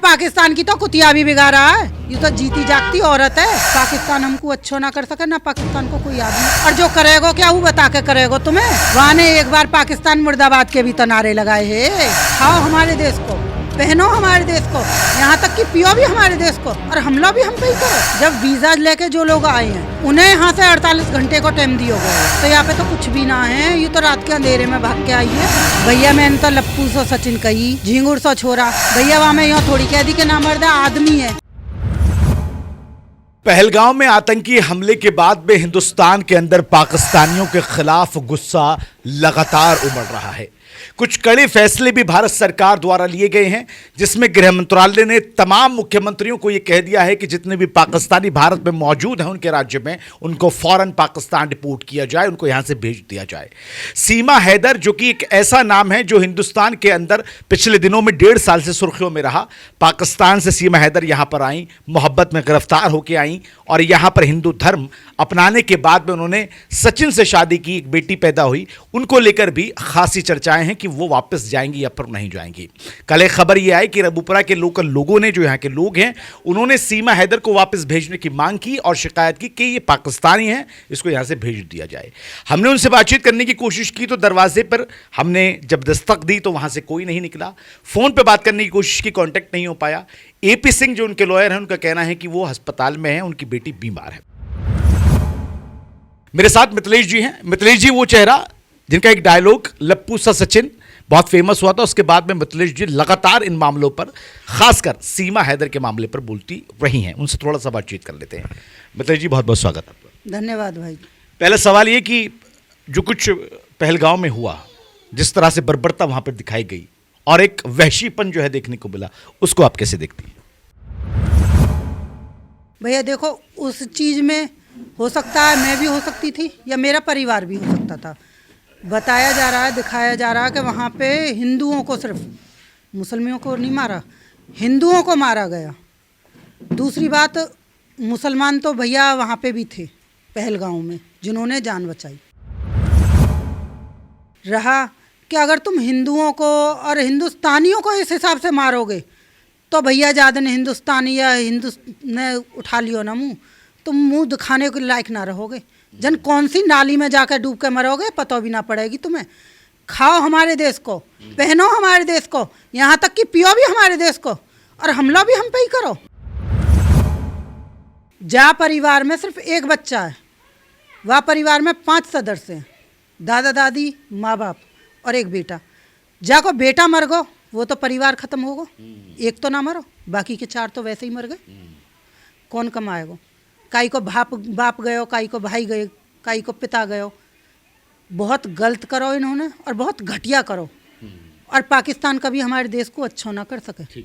पाकिस्तान की तो कुतिया भी बिगाड़ रहा है। ये तो जीती जागती औरत है। पाकिस्तान हमको अच्छो ना कर सके ना पाकिस्तान को कोई आदमी। और जो करेगो क्या वो बता के करेगो तुम्हें। वहाँ ने एक बार पाकिस्तान मुर्दाबाद के भी तो नारे लगाए है। खाओ हमारे देश को, पहनो हमारे देश को, यहाँ तक कि पियो भी हमारे देश को, और हमला भी हम पे ही करो। जब वीजा लेके जो लोग आए हैं उन्हें यहाँ से 48 घंटे को टाइम दियो गए, तो यहाँ पे तो कुछ भी ना है। ये तो रात के अंधेरे में भाग के आई है। भैया मैंने तो लप्पू सो सचिन कही, झिंगुर सो छोरा। भैया वहाँ में यहाँ थोड़ी कह दी के ना मर्दा आदमी है। पहलगाम में आतंकी हमले के बाद में हिंदुस्तान के अंदर पाकिस्तानियों के खिलाफ गुस्सा लगातार उमड़ रहा है। कुछ कड़े फैसले भी भारत सरकार द्वारा लिए गए हैं, जिसमें गृह मंत्रालय ने तमाम मुख्यमंत्रियों को यह कह दिया है कि जितने भी पाकिस्तानी भारत में मौजूद हैं उनके राज्य में, उनको फौरन पाकिस्तान डिपोर्ट किया जाए, उनको यहां से भेज दिया जाए। सीमा हैदर, जो कि एक ऐसा नाम है जो हिंदुस्तान के अंदर पिछले दिनों में 1.5 साल से सुर्खियों में रहा। पाकिस्तान से सीमा हैदर यहां पर आई, मोहब्बत में गिरफ्तार होकर आई और यहां पर हिंदू धर्म अपनाने के बाद में उन्होंने सचिन से शादी की, एक बेटी पैदा हुई। उनको लेकर भी खासी चर्चाएं हैं कि वो वापस जाएंगी या फिर नहीं जाएंगी। कल एक खबर ये आई कि रबूपुरा के लोकल लोगों ने, जो यहाँ के लोग हैं, उन्होंने सीमा हैदर को वापस भेजने की मांग की और शिकायत की कि ये पाकिस्तानी है, इसको यहाँ से भेज दिया जाए। हमने उनसे बातचीत करने की कोशिश की तो दरवाजे पर हमने जब दस्तक दी तो वहाँ से कोई नहीं निकला। फ़ोन पर बात करने की कोशिश की, कॉन्टैक्ट नहीं हो पाया। AP सिंह जो उनके लॉयर हैं, उनका कहना है कि वो अस्पताल में है, उनकी बेटी बीमार है। मेरे साथ मिथिलेश जी हैं। मिथिलेश जी वो चेहरा जिनका एक डायलॉग लप्पू सा सचिन बहुत फेमस हुआ था, उसके बाद में मिथिलेश जी लगातार इन मामलों पर, खासकर सीमा हैदर के मामले पर बोलती रही हैं। उनसे थोड़ा सा बातचीत कर लेते हैं। मिथिलेश जी बहुत बहुत स्वागत आपका। धन्यवाद भाई। पहला सवाल ये कि जो कुछ पहलगाम में हुआ, जिस तरह से बर्बरता वहां पर दिखाई गई और एक वहशीपन जो है देखने को मिला, उसको आप कैसे देखती हैं? भैया देखो, उस चीज़ में हो सकता है मैं भी हो सकती थी या मेरा परिवार भी हो सकता था। बताया जा रहा है, दिखाया जा रहा है कि वहाँ पे हिंदुओं को, सिर्फ मुसलमानों को नहीं मारा, हिंदुओं को मारा गया। दूसरी बात, मुसलमान तो भैया वहाँ पे भी थे पहलगाम में, जिन्होंने जान बचाई। रहा कि अगर तुम हिंदुओं को और हिंदुस्तानियों को इस हिसाब से मारोगे तो भैया ज़्यादा ने हिंदुस्तानी या हिंदू ने उठा लियो ना मुँह, तुम मुंह दिखाने के लायक ना रहोगे। जन कौन सी नाली में जाकर डूब के मरोगे पता भी ना पड़ेगी तुम्हें। खाओ हमारे देश को, पहनो हमारे देश को, यहाँ तक कि पियो भी हमारे देश को, और हमला भी हम पे ही करो। जा परिवार में सिर्फ एक बच्चा है, वह परिवार में 5 सदस्य हैं, दादा दादी, माँ बाप और एक बेटा। जा को बेटा मर गो वो तो परिवार खत्म होगा, एक तो ना मरो, बाकी के 4 तो वैसे ही मर गए। कौन कमाएगा? काई को बाप गयो, काई को भाई गए, काई को पिता गयो। बहुत गलत करो इन्होंने और बहुत घटिया करो, और पाकिस्तान कभी हमारे देश को अच्छा ना कर सके।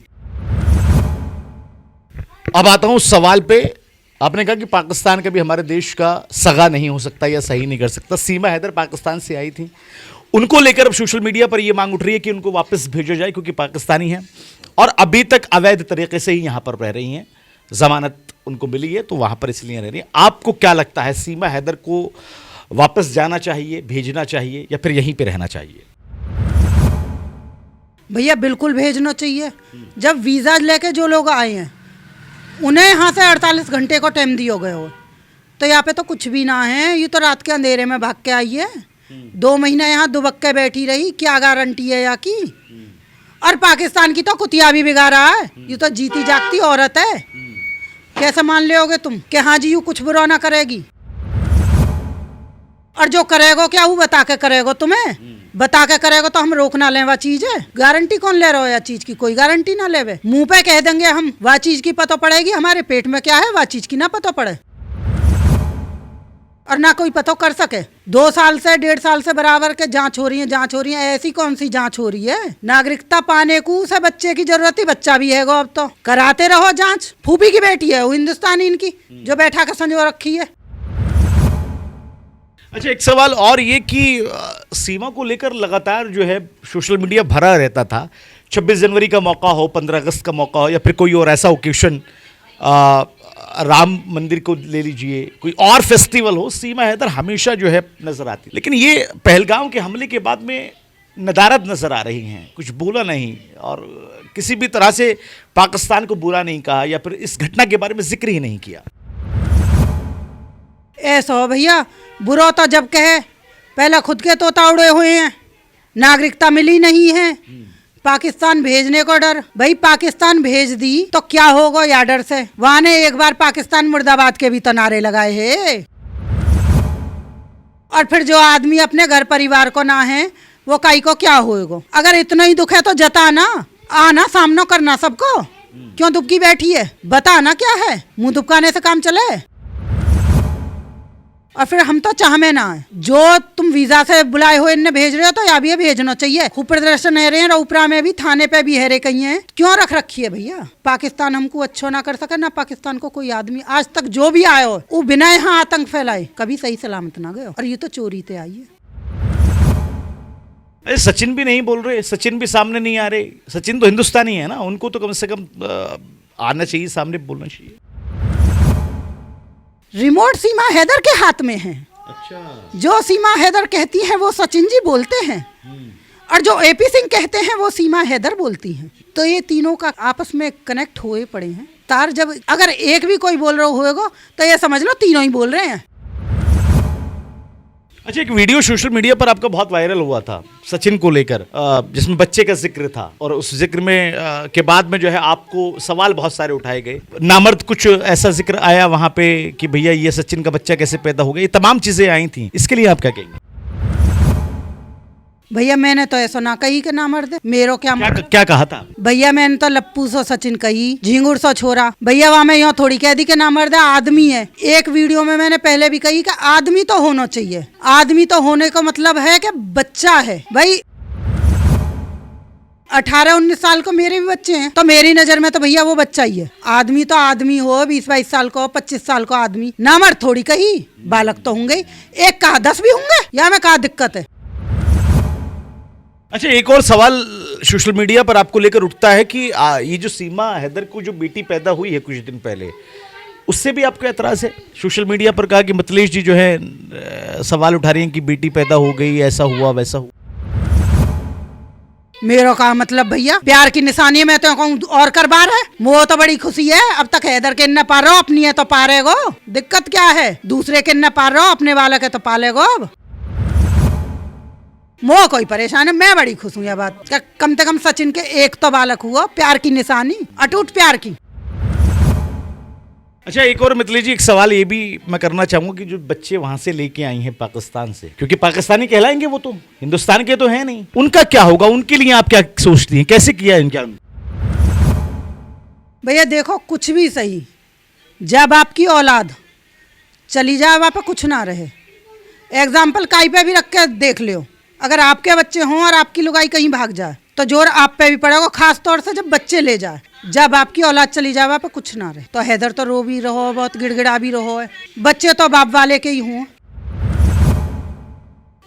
अब आता हूं सवाल पे। आपने कहा कि पाकिस्तान कभी हमारे देश का सगा नहीं हो सकता या सही नहीं कर सकता। सीमा हैदर पाकिस्तान से आई थी, उनको लेकर अब सोशल मीडिया पर यह मांग उठ रही है कि उनको वापस भेजा जाए क्योंकि पाकिस्तानी हैं और अभी तक अवैध तरीके से ही यहां पर रह रही हैं। जमानत उनको मिली है तो वहां पर इसलिए रह रही है। आपको क्या लगता है, सीमा हैदर को वापस जाना चाहिए, भेजना चाहिए, या फिर यहीं पे रहना चाहिए? भैया बिल्कुल भेजना चाहिए। जब वीज़ा लेके जो लोग आए हैं उन्हें यहाँ से 48 घंटे को टाइम दियो गए हो, तो यहाँ पे तो कुछ भी ना है। ये तो रात के अंधेरे में भाग के आई है, 2 महीना यहाँ दुबक के बैठी रही, क्या गारंटी है यहाँ की। और पाकिस्तान की तो कुतिया भी बिगाड़ रहा है। ये तो जीती जागती औरत है। कैसे मान लोगे तुम कि हाँ जी यूँ कुछ बुरा ना करेगी? और जो करेगो क्या वो बता के करेगो तुम्हें। बता के करेगो तो हम रोक ना लें, वह चीज है। गारंटी कौन ले रहा हो? या चीज की कोई गारंटी ना लेवे। मुंह पे कह देंगे हम, वह चीज की पता पड़ेगी, हमारे पेट में क्या है वह चीज की ना पता पड़े, और ना कोई पता कर सके। 2 साल से 1.5 साल से बराबर के जांच हो रही है। ऐसी कौन सी जांच हो रही है? नागरिकता पाने को से बच्चे की जरूरत ही, बच्चा भी है अब तो कराते रहो जांच। फूफी की बेटी है वो हिंदुस्तानी इनकी, जो बैठा के संजो रखी है। अच्छा, एक सवाल और ये कि सीमा को लेकर लगातार जो है सोशल मीडिया भरा रहता था। 26 जनवरी का मौका हो, 15 अगस्त का मौका हो, या फिर कोई और ऐसा ओकेशन, राम मंदिर को ले लीजिए, कोई और फेस्टिवल हो, सीमा हैदर हमेशा जो है नजर आती। लेकिन ये पहलगाम के हमले के बाद में नदारद नजर आ रही हैं, कुछ बोला नहीं और किसी भी तरह से पाकिस्तान को बुरा नहीं कहा या फिर इस घटना के बारे में जिक्र ही नहीं किया। ऐसा हो भैया, बुरा तो जब कहे पहले खुद के तोता उड़े हुए हैं, नागरिकता मिली नहीं है, पाकिस्तान भेजने को डर। भाई पाकिस्तान भेज दी तो क्या होगा या डर से, वहां ने एक बार पाकिस्तान मुर्दाबाद के भी तो नारे लगाए हैं। और फिर जो आदमी अपने घर परिवार को ना है वो काई को क्या होएगा। अगर इतना ही दुख है तो जताना, आना सामना करना सबको, क्यों दुबकी बैठी है, बताना क्या है, मुंह दुबकाने से काम चले। और फिर हम तो चाह में ना है, जो तुम वीजा से बुलाए हुए इन्हें भेज रहे हो तो या भी भेजना चाहिए। खूब प्रदर्शन है रहे हैं, ऊपरा में भी, थाने पे भी हेरे कहीं हैं, क्यों रख रखी है भैया। पाकिस्तान हमको अच्छा ना कर सके ना पाकिस्तान को कोई आदमी आज तक जो भी आए हो वो बिना यहाँ आतंक फैलाए कभी सही सलामत ना गए। और ये तो चोरी ते आई है। अरे सचिन भी नहीं बोल रहे, सचिन भी सामने नहीं आ रहे। सचिन तो हिंदुस्तानी है ना, उनको तो कम से कम आना चाहिए, सामने बोलना चाहिए। रिमोट सीमा हैदर के हाथ में है। अच्छा। जो सीमा हैदर कहती है वो सचिन जी बोलते हैं और जो एपी सिंह कहते हैं वो सीमा हैदर बोलती हैं। तो ये तीनों का आपस में कनेक्ट हुए पड़े हैं तार। जब अगर एक भी कोई बोल रहा होगा तो ये समझ लो तीनों ही बोल रहे हैं। अच्छा, एक वीडियो सोशल मीडिया पर आपका बहुत वायरल हुआ था सचिन को लेकर, जिसमें बच्चे का जिक्र था और उस जिक्र में के बाद में जो है आपको सवाल बहुत सारे उठाए गए। नामर्द कुछ ऐसा जिक्र आया वहां पे कि भैया ये सचिन का बच्चा कैसे पैदा हो गया, ये तमाम चीजें आई थी, इसके लिए आप क्या कहेंगे? भैया मैंने तो ऐसा ना कही कि ना मर्द मेरो क्या कहा था भैया। मैंने तो लप्पू सो सचिन कही, झिंगुर सो छोरा। भैया वहां मैं यहाँ थोड़ी कह दी कि ना मर्द आदमी है। एक वीडियो में मैंने पहले भी कही कि आदमी तो होना चाहिए। आदमी तो होने का मतलब है कि बच्चा है। भाई 18-19 साल को मेरे भी बच्चे हैं तो मेरी नजर में तो भैया वो बच्चा ही है। आदमी तो आदमी हो, 20-22 साल को, 25 साल को आदमी, ना मर्द थोड़ी कही। बालक तो होंगे ही, एक कहा 10 भी होंगे, या मैं कहा दिक्कत है। अच्छा, एक और सवाल सोशल मीडिया पर आपको लेकर उठता है कि ये जो सीमा हैदर को जो बेटी पैदा हुई है कुछ दिन पहले, उससे भी आपको एतराज है? सोशल मीडिया पर कहा कि मतलेश जी जो है सवाल उठा रही हैं कि बेटी पैदा हो गई, ऐसा हुआ वैसा हुआ। मेरा का मतलब भैया प्यार की निशानी में तो कहूँ और कर बार है। वो तो बड़ी खुशी है, अब तक हैदर के न पा रहे हो, अपनी है तो पा रहे गो, दिक्कत क्या है। दूसरे के न पा रहे हो, अपने वाला के तो पाले गो। अब मोह कोई परेशान है, मैं बड़ी खुश हूँ यह बात। कम से कम सचिन के एक तो बालक हुआ, प्यार की निशानी, अटूट प्यार की। अच्छा, एक और मितली जी, एक सवाल ये भी मैं करना चाहूंगा कि जो बच्चे वहां से लेके आई हैं पाकिस्तान से, क्योंकि पाकिस्तानी कहलाएंगे वो तो हिंदुस्तान के तो हैं नहीं, उनका क्या होगा? उनके लिए आप क्या सोचती हैं, कैसे किया इनका? भैया देखो, कुछ भी सही, जब आपकी औलाद चली जाए वहाँ पे कुछ ना रहे। एग्जाम्पल काई पे भी रख के देख लो, अगर आपके बच्चे हों और आपकी लुगाई कहीं भाग जाए तो जोर आप पे भी पड़ेगा, खास तौर से जब बच्चे ले जाए। जब आपकी औलाद चली जाए वहाँ पे कुछ ना रहे। तो हैदर तो रो भी रहो, बहुत गिड़गिड़ा भी रहो है, बच्चे तो बाप वाले के ही हों।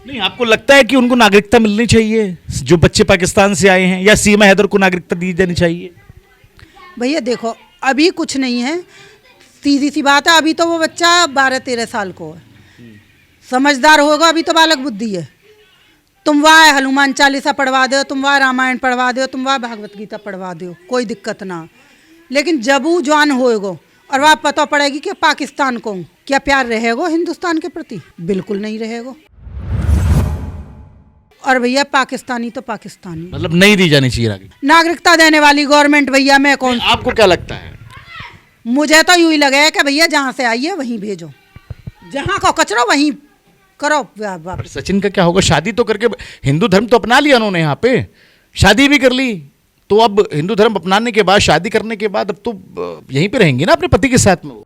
नहीं, आपको लगता है कि उनको नागरिकता मिलनी चाहिए जो बच्चे पाकिस्तान से आए हैं, या सीमा हैदर को नागरिकता दी जानी चाहिए? भैया देखो, अभी कुछ नहीं है, सीधी सी बात है। अभी तो वो बच्चा 12-13 साल को है, समझदार होगा, अभी तो बालक बुद्धि है। तुम वह हनुमान चालीसा पढ़वा दो, तुम वह रामायण पढ़वा दो, तुम वह भागवत गीता पढ़वा दो, कोई दिक्कत ना। लेकिन जब वो जवान होएगो और वह पता पड़ेगी कि पाकिस्तान को क्या प्यार रहेगो हिंदुस्तान के प्रति, बिल्कुल नहीं रहेगो। और भैया पाकिस्तानी तो पाकिस्तानी, मतलब नहीं दी जानी चाहिए नागरिकता देने वाली गवर्नमेंट। भैया मैं कौन, आपको क्या लगता है? मुझे तो यूं ही लगे कि भैया जहाँ से आई है वहीं भेजो, जहाँ को कचरा वहीं करो। सचिन का क्या होगा? शादी तो करके हिंदू धर्म तो अपना लिया उन्होंने, यहाँ पे शादी भी कर ली, तो अब हिंदू धर्म अपनाने के बाद, शादी करने के बाद अब तो यहीं पे रहेंगे ना अपने पति के साथ में। वो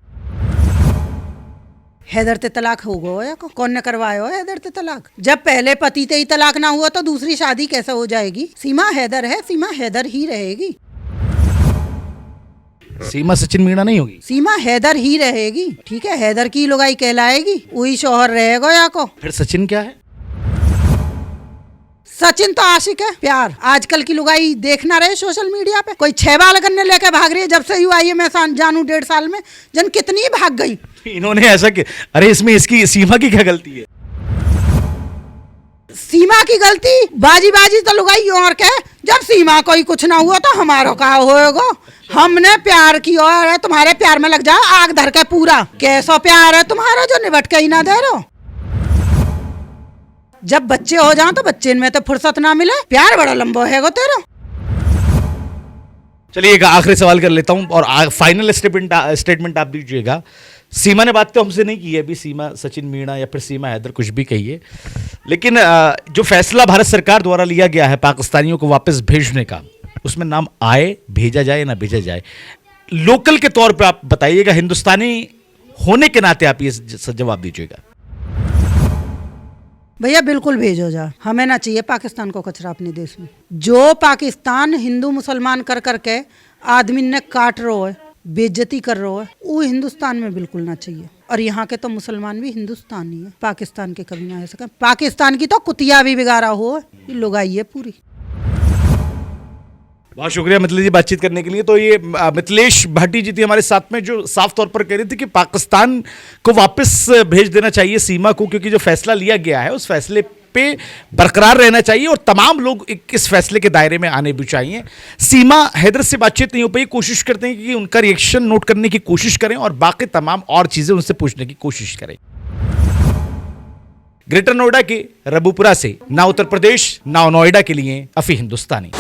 हैदर ते तलाक हो गया, कौन ने करवाया हो हैदर ते तलाक? जब पहले पति ते ही तलाक ना हुआ तो दूसरी शादी कैसे हो जाएगी? सीमा हैदर है, सीमा हैदर ही रहेगी। सीमा सचिन मीणा नहीं होगी, सीमा हैदर ही रहेगी। ठीक है, हैदर की लुगाई कहलाएगी, वही शोहर रहेगा या को। फिर सचिन क्या है? सचिन तो आशिक है, प्यार। आजकल की लुगाई देखना रहे सोशल मीडिया पे, कोई 6 बाल करने लेके भाग रही है। जब से यू आई है मैं जानू 1.5 साल में जन कितनी भाग गई। इन्होंने ऐसा कि अरे इसमें इसकी सीमा की क्या गलती है? सीमा की गलती बाजी बाजी तो लुगाई और के, जब सीमा को ही कुछ ना हुआ तो हमारो कहा होएगा। हमने प्यार की और है, तुम्हारे प्यार में लग जाओ आग धर के पूरा। कैसा प्यार है तुम्हारा जो निबट के ही ना दे रहो। जब बच्चे हो जाओ तो बच्चे में तो फुर्सत ना मिले, प्यार बड़ा लंबा है तेरा। चलिए एक आखिरी सवाल कर लेता हूं और फाइनल स्टेटमेंट आप दीजिएगा। सीमा ने बात तो हमसे नहीं की है अभी, सीमा सचिन मीणा या फिर सीमा हैदर कुछ भी कहिए, लेकिन जो फैसला भारत सरकार द्वारा लिया गया है पाकिस्तानियों को वापस भेजने का, उसमें नाम आए, भेजा जाए ना भेजा जाए, लोकल के तौर पे आप बताइएगा, हिंदुस्तानी होने के नाते आप ये जवाब दीजिएगा। भैया बिल्कुल भेजो जा, हमें ना चाहिए पाकिस्तान को कचरा अपने देश में। जो पाकिस्तान हिंदू मुसलमान कर करके आदमी ने काट रहा है, बेइज्जती कर रहा है, वो हिंदुस्तान में बिल्कुल ना चाहिए। और यहाँ के तो मुसलमान भी हिंदुस्तानी है, पाकिस्तान के कभी ना हो सके। पाकिस्तान की तो कुतिया भी बिगाड़ा हो, ये लोग आई है पूरी। बहुत शुक्रिया मिथिलेश जी बातचीत करने के लिए। तो ये मिथिलेश भाटी जी थी हमारे साथ में, जो साफ तौर पर कह रही थी कि पाकिस्तान को वापस भेज देना चाहिए सीमा को, क्योंकि जो फैसला लिया गया है उस फैसले पे बरकरार रहना चाहिए और तमाम लोग इस फैसले के दायरे में आने भी चाहिए। सीमा हैदर से बातचीत नहीं हो पाई, कोशिश करते हैं कि उनका रिएक्शन नोट करने की कोशिश करें और बाकी तमाम और चीजें उनसे पूछने की कोशिश करें। ग्रेटर नोएडा के रबुपुरा से ना उत्तर प्रदेश ना नोएडा के लिए अफी हिंदुस्तानी।